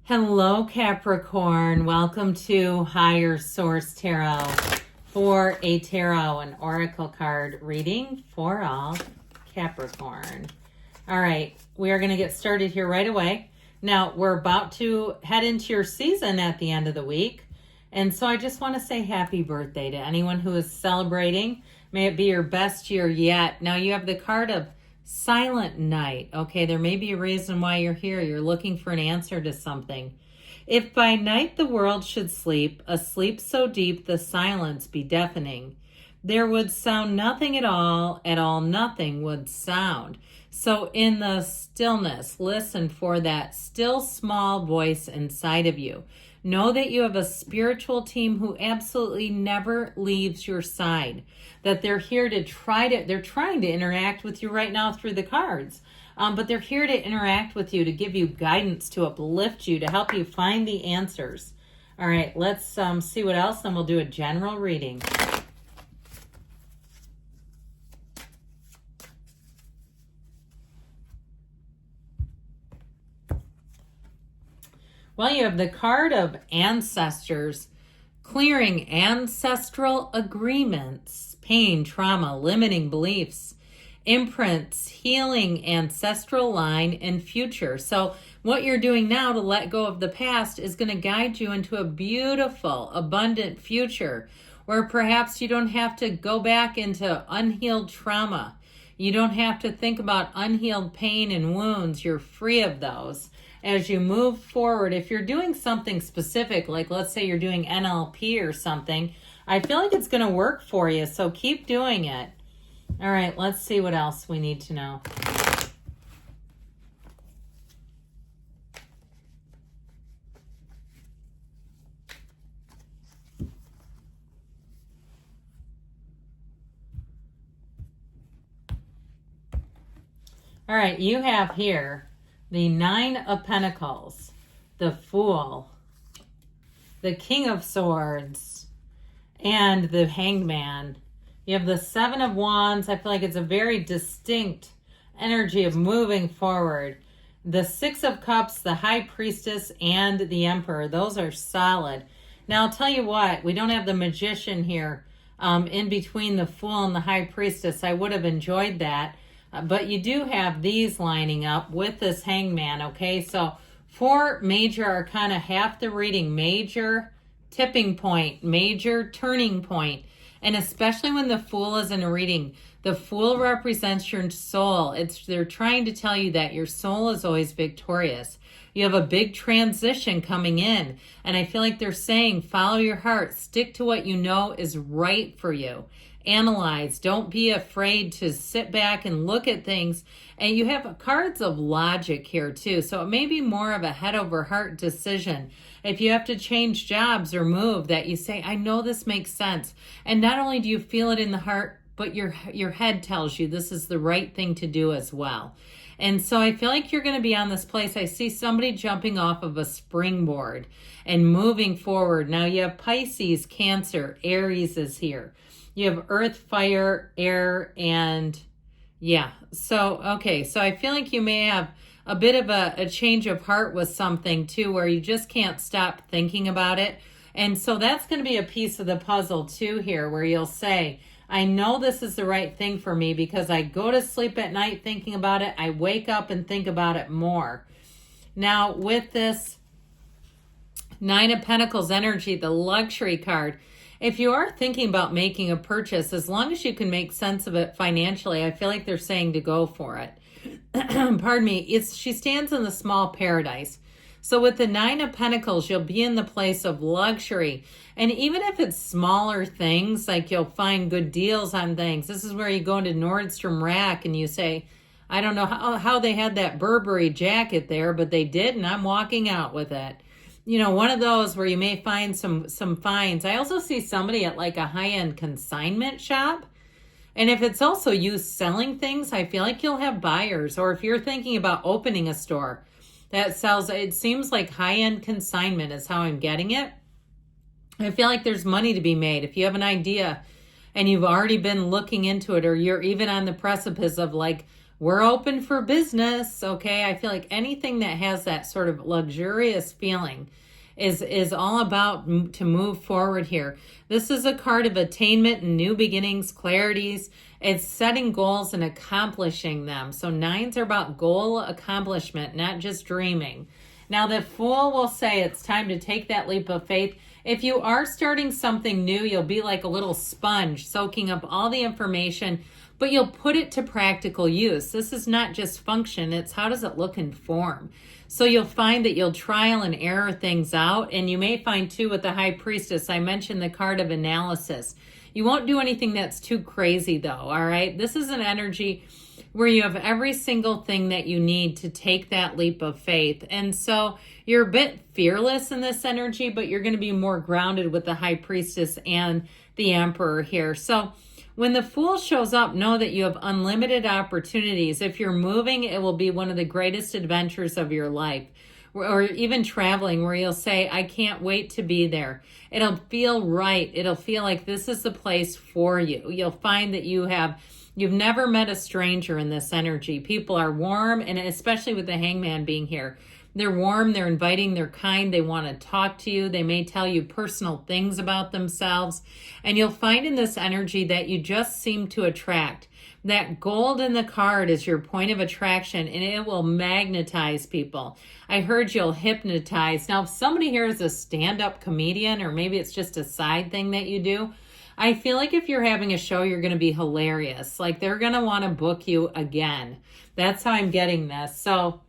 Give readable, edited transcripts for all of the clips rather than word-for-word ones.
Hello, Capricorn. Welcome to Higher Source Tarot for a tarot and oracle card reading for all Capricorn. All right, we are going to get started here right away. Now, we're about to head into your season at the end of the week. And so I just want to say happy birthday to anyone who is celebrating. May it be your best year yet. Now, you have the card of Silent Night. Okay, there may be a reason why you're here. You're looking for an answer to something. If by night the world should sleep, a sleep so deep the silence be deafening, there would sound nothing at all nothing would sound. So in the stillness, listen for that still small voice inside of you. Know that you have a spiritual team who absolutely never leaves your side. That they're here to they're trying to interact with you right now through the cards. But they're here to interact with you, to give you guidance, to uplift you, to help you find the answers. All right, let's see what else, then we'll do a general reading. Well, you have the card of Ancestors, clearing ancestral agreements, pain, trauma, limiting beliefs, imprints, healing ancestral line and future. So what you're doing now to let go of the past is going to guide you into a beautiful, abundant future where perhaps you don't have to go back into unhealed trauma. You don't have to think about unhealed pain and wounds. You're free of those. As you move forward, if you're doing something specific, like let's say you're doing NLP or something, I feel like it's going to work for you, so keep doing it. All right, let's see what else we need to know. All right, you have here the Nine of Pentacles, the Fool, the King of Swords, and the Hanged Man. You have the Seven of Wands. I feel like it's a very distinct energy of moving forward. The Six of Cups, the High Priestess, and the Emperor. Those are solid. Now, I'll tell you what. We don't have the Magician here in between the Fool and the High Priestess. I would have enjoyed that. But you do have these lining up with this Hangman, okay? So 4 major arcana, half the reading, major tipping point, major turning point. And especially when the Fool is in a reading, the Fool represents your soul. They're trying to tell you that your soul is always victorious. You have a big transition coming in. And I feel like they're saying, follow your heart. Stick to what you know is right for you. Analyze. Don't be afraid to sit back and look at things. And you have cards of logic here too. So it may be more of a head over heart decision. If you have to change jobs or move, that you say, I know this makes sense. And not only do you feel it in the heart, but your head tells you this is the right thing to do as well. And so I feel like you're going to be on this place. I see somebody jumping off of a springboard and moving forward. Now you have Pisces, Cancer, Aries is here. You have earth, fire, air, and yeah. So, okay. So I feel like you may have a bit of a change of heart with something too, where you just can't stop thinking about it. And so that's going to be a piece of the puzzle too here, where you'll say, I know this is the right thing for me because I go to sleep at night thinking about it. I wake up and think about it more. Now with this Nine of Pentacles energy, the luxury card, if you are thinking about making a purchase, as long as you can make sense of it financially, I feel like they're saying to go for it. Pardon me. She stands in the small paradise. So with the Nine of Pentacles, you'll be in the place of luxury. And even if it's smaller things, like you'll find good deals on things. This is where you go into Nordstrom Rack and you say, I don't know how they had that Burberry jacket there, but they did, and I'm walking out with it. You know, one of those where you may find some finds. I also see somebody at like a high-end consignment shop. And if it's also you selling things, I feel like you'll have buyers. Or if you're thinking about opening a store that sells, it seems like high-end consignment is how I'm getting it. I feel like there's money to be made. If you have an idea and you've already been looking into it, or you're even on the precipice of like we're open for business. Okay. I feel like anything that has that sort of luxurious feeling is all about to move forward here. This is a card of attainment and new beginnings, clarities. It's setting goals and accomplishing them. So nines are about goal accomplishment, not just dreaming. Now the Fool will say it's time to take that leap of faith. If you are starting something new, you'll be like a little sponge soaking up all the information, but you'll put it to practical use. This is not just function, it's how does it look and form. So you'll find that you'll trial and error things out, and you may find too with the High Priestess, I mentioned the card of analysis. You won't do anything that's too crazy though, all right? This is an energy where you have every single thing that you need to take that leap of faith. And so you're a bit fearless in this energy, but you're going to be more grounded with the High Priestess and the Emperor here. So when the Fool shows up, know that you have unlimited opportunities. If you're moving, it will be one of the greatest adventures of your life. Or even traveling, where you'll say, I can't wait to be there. It'll feel right. It'll feel like this is the place for you. You'll find that you've never met a stranger in this energy. People are warm, and especially with the Hangman being here, they're warm, they're inviting, they're kind, they want to talk to you. They may tell you personal things about themselves. And you'll find in this energy that you just seem to attract. That gold in the card is your point of attraction, and it will magnetize people. I heard you'll hypnotize. Now, if somebody here is a stand-up comedian, or maybe it's just a side thing that you do, I feel like if you're having a show, you're going to be hilarious. Like they're going to want to book you again. That's how I'm getting this. So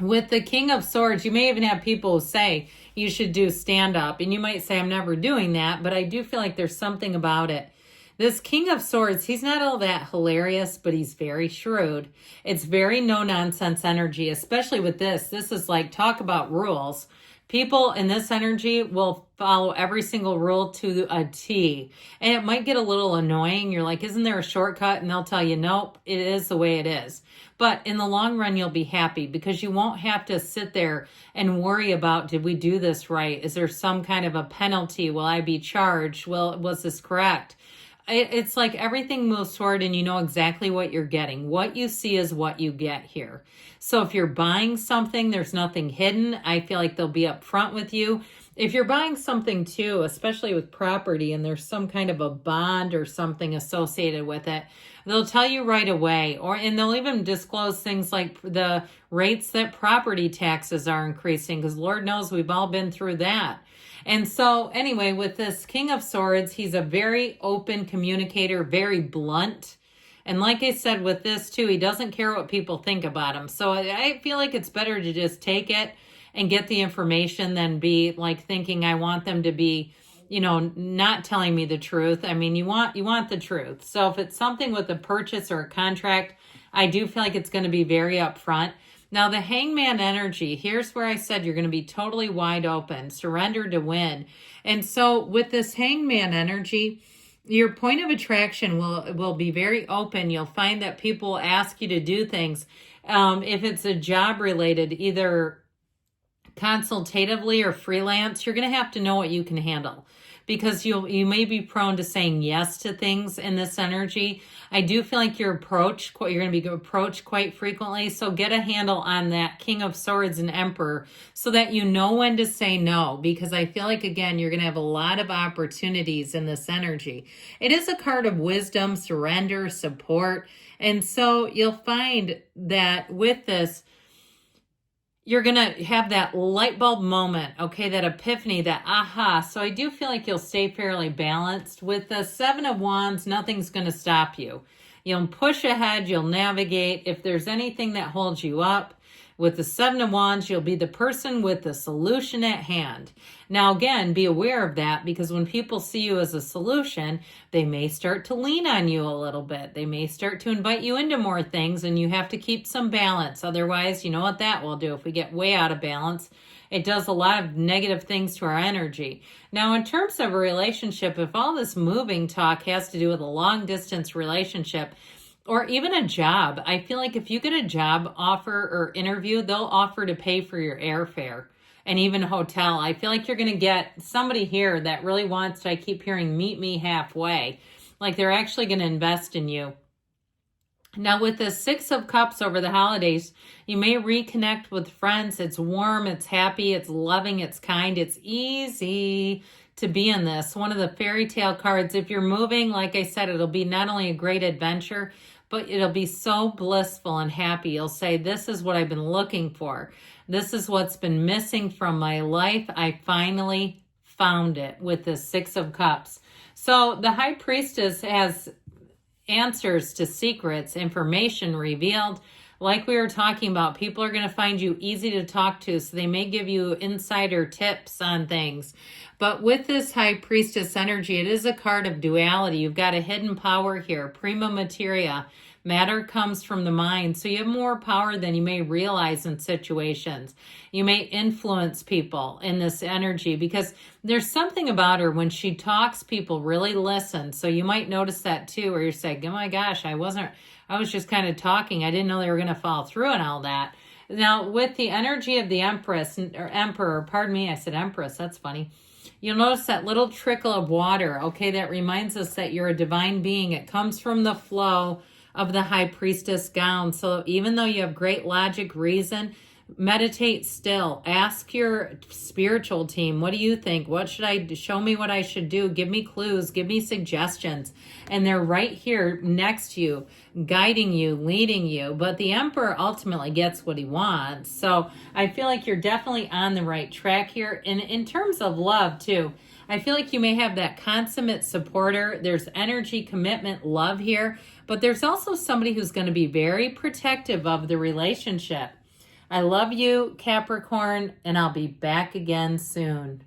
with the King of Swords, you may even have people say you should do stand-up. And you might say, I'm never doing that. But I do feel like there's something about it. This King of Swords, he's not all that hilarious, but he's very shrewd. It's very no-nonsense energy, especially with this. This is like, talk about rules. People in this energy will follow every single rule to a T. And it might get a little annoying. You're like, isn't there a shortcut? And they'll tell you, nope, it is the way it is. But in the long run, you'll be happy because you won't have to sit there and worry about, did we do this right? Is there some kind of a penalty? Will I be charged? Was this correct? It's like everything moves forward and you know exactly what you're getting. What you see is what you get here. So if you're buying something, there's nothing hidden. I feel like they'll be upfront with you. If you're buying something too, especially with property, and there's some kind of a bond or something associated with it, they'll tell you right away. And they'll even disclose things like the rates that property taxes are increasing, because Lord knows we've all been through that. And so anyway, with this King of Swords, he's a very open communicator, very blunt. And like I said with this too, he doesn't care what people think about him. So I feel like it's better to just take it and get the information than be like thinking I want them to be, not telling me the truth. I mean, you want the truth. So if it's something with a purchase or a contract, I do feel like it's going to be very upfront. Now, the Hangman energy, here's where I said you're going to be totally wide open, surrender to win. And so with this Hangman energy, your point of attraction will be very open. You'll find that people will ask you to do things. If it's a job related, either consultatively or freelance, you're going to have to know what you can handle, because you may be prone to saying yes to things in this energy. I do feel like you're going to be approached quite frequently. So get a handle on that King of Swords and Emperor so that you know when to say no, because I feel like, again, you're going to have a lot of opportunities in this energy. It is a card of wisdom, surrender, support. And so you'll find that with this, you're going to have that light bulb moment, okay, that epiphany, that aha. So I do feel like you'll stay fairly balanced. With the Seven of Wands, nothing's going to stop you. You'll push ahead, you'll navigate. If there's anything that holds you up, with the Seven of Wands, you'll be the person with the solution at hand. Now, again, be aware of that, because when people see you as a solution, they may start to lean on you a little bit. They may start to invite you into more things, and you have to keep some balance. Otherwise, you know what that will do. If we get way out of balance, it does a lot of negative things to our energy. Now, in terms of a relationship, if all this moving talk has to do with a long-distance relationship, or even a job, I feel like if you get a job offer or interview, they'll offer to pay for your airfare and even hotel. I feel like you're going to get somebody here that really wants to, I keep hearing, meet me halfway. Like they're actually going to invest in you. Now, with the Six of Cups over the holidays, you may reconnect with friends. It's warm, it's happy, it's loving, it's kind, it's easy to be in this. One of the fairy tale cards. If you're moving, like I said, it'll be not only a great adventure, but it'll be so blissful and happy. You'll say, this is what I've been looking for. This is what's been missing from my life. I finally found it with the Six of Cups. So the High Priestess has answers to secrets, information revealed. Like we were talking about, people are going to find you easy to talk to, so they may give you insider tips on things. But with this High Priestess energy, it is a card of duality. You've got a hidden power here, prima materia. Matter comes from the mind, so you have more power than you may realize in situations. You may influence people in this energy because there's something about her. When she talks, people really listen. So you might notice that too, where you're saying, oh my gosh, I was just kind of talking. I didn't know they were going to follow through and all that. Now, with the energy of the Empress, or Emperor, pardon me, I said Empress, that's funny. You'll notice that little trickle of water, okay, that reminds us that you're a divine being. It comes from the flow of the High Priestess gown. So even though you have great logic, reason, meditate still. Ask your spiritual team, what do you think? What should I do? Show me what I should do. Give me clues. Give me suggestions. And they're right here next to you, guiding you, leading you. But the Emperor ultimately gets what he wants. So I feel like you're definitely on the right track here. And in terms of love too, I feel like you may have that consummate supporter. There's energy, commitment, love here. But there's also somebody who's going to be very protective of the relationship. I love you, Capricorn, and I'll be back again soon.